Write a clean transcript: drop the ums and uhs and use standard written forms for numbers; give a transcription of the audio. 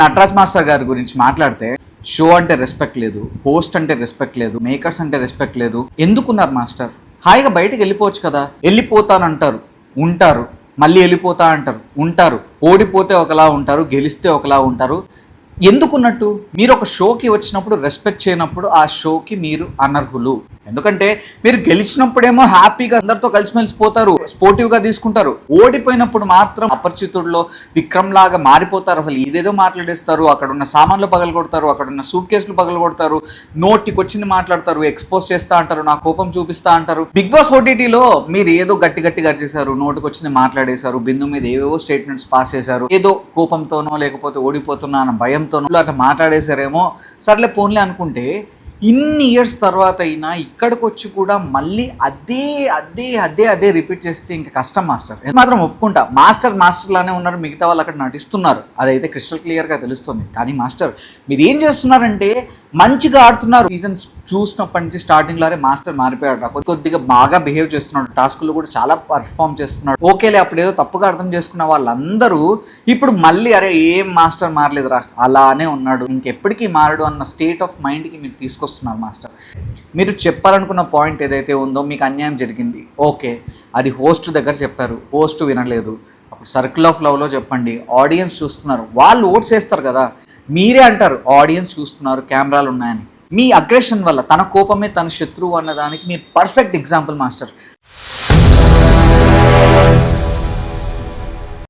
Nataraj master గారి గురించి మాట్లాడితే షో అంటే రెస్పెక్ట్ లేదు, హోస్ట్ అంటే రెస్పెక్ట్ లేదు, మేకర్స్ అంటే రెస్పెక్ట్ లేదు. ఎందుకున్నారు మాస్టర్? హాయిగా బయటకు వెళ్ళిపోవచ్చు కదా. వెళ్ళిపోతానంటారు, ఉంటారు, మళ్ళీ వెళ్ళిపోతా అంటారు, ఉంటారు. ఓడిపోతే ఒకలా ఉంటారు, గెలిస్తే ఒకలా ఉంటారు. ఎందుకున్నట్టు? మీరు ఒక షోకి వచ్చినప్పుడు రెస్పెక్ట్ చేయనప్పుడు ఆ షోకి మీరు అనర్హులు. ఎందుకంటే మీరు గెలిచినప్పుడేమో హ్యాపీగా అందరితో కలిసిమెలిసిపోతారు, స్పోర్టివ్గా తీసుకుంటారు. ఓడిపోయినప్పుడు మాత్రం అపరిచితుల్లో విక్రమ్ లాగా మారిపోతారు. అసలు ఇదేదో మాట్లాడేస్తారు, అక్కడ ఉన్న సామాన్లు పగలగొడతారు, అక్కడ ఉన్న సూట్ కేసులు పగలగొడతారు, నోటికి వచ్చింది మాట్లాడతారు, ఎక్స్పోజ్ చేస్తా అంటారు, నా కోపం చూపిస్తా అంటారు. బిగ్ బాస్ ఓటీటీలో మీరు ఏదో గట్టి గట్టిగా చేశారు, నోటికి వచ్చింది మాట్లాడేశారు, బిందు మీద ఏవేవో స్టేట్మెంట్స్ పాస్ చేశారు, ఏదో కోపంతోనో లేకపోతే ఓడిపోతున్నా అన్న భయంతోనో అట్లా మాట్లాడేశారేమో. సర్లే పోన్లే అనుకుంటే ఇన్ని ఇయర్స్ తర్వాత అయినా ఇక్కడికి వచ్చి కూడా మళ్ళీ అదే అదే అదే అదే రిపీట్ చేస్తే ఇంకా కష్టం మాస్టర్. మాత్రం ఒప్పుకుంటా, మాస్టర్ లానే ఉన్నారు, మిగతా వాళ్ళు అక్కడ నటిస్తున్నారు, అదైతే క్రిస్టల్ క్లియర్గా తెలుస్తుంది. కానీ మాస్టర్ మీరు ఏం చేస్తున్నారంటే మంచిగా ఆడుతున్నారు. సీజన్స్ చూసినప్పటి నుంచి స్టార్టింగ్లోనే మాస్టర్ మారిపోయాడు, కొద్దిగా బాగా బిహేవ్ చేస్తున్నాడు, టాస్కులు కూడా చాలా పర్ఫామ్ చేస్తున్నాడు. ఓకేలే, అప్పుడు ఏదో తప్పుగా అర్థం చేసుకున్న వాళ్ళందరూ ఇప్పుడు మళ్ళీ అరే ఏం మాస్టర్ మారలేదురా, అలానే ఉన్నాడు, ఇంకెప్పటికీ మారడు అన్న స్టేట్ ఆఫ్ మైండ్కి మీరు తీసుకొస్తున్నారు మాస్టర్. మీరు చెప్పాలనుకున్న పాయింట్ ఏదైతే ఉందో, మీకు అన్యాయం జరిగింది, ఓకే, అది హోస్ట్ దగ్గర చెప్పారు, హోస్ట్ వినలేదు. అప్పుడు సర్కిల్ ఆఫ్ లవ్లో చెప్పండి, ఆడియన్స్ చూస్తున్నారు, వాళ్ళు ఓట్స్ వేస్తారు కదా. మీరే అంటారు ఆడియన్స్ చూస్తున్నారు, కెమెరాలు ఉన్నాయని. మీ అగ్రెషన్ వల్ల తన కోపమే తన శత్రువు అన్నదానికి మీరు పర్ఫెక్ట్ ఎగ్జాంపుల్ మాస్టర్.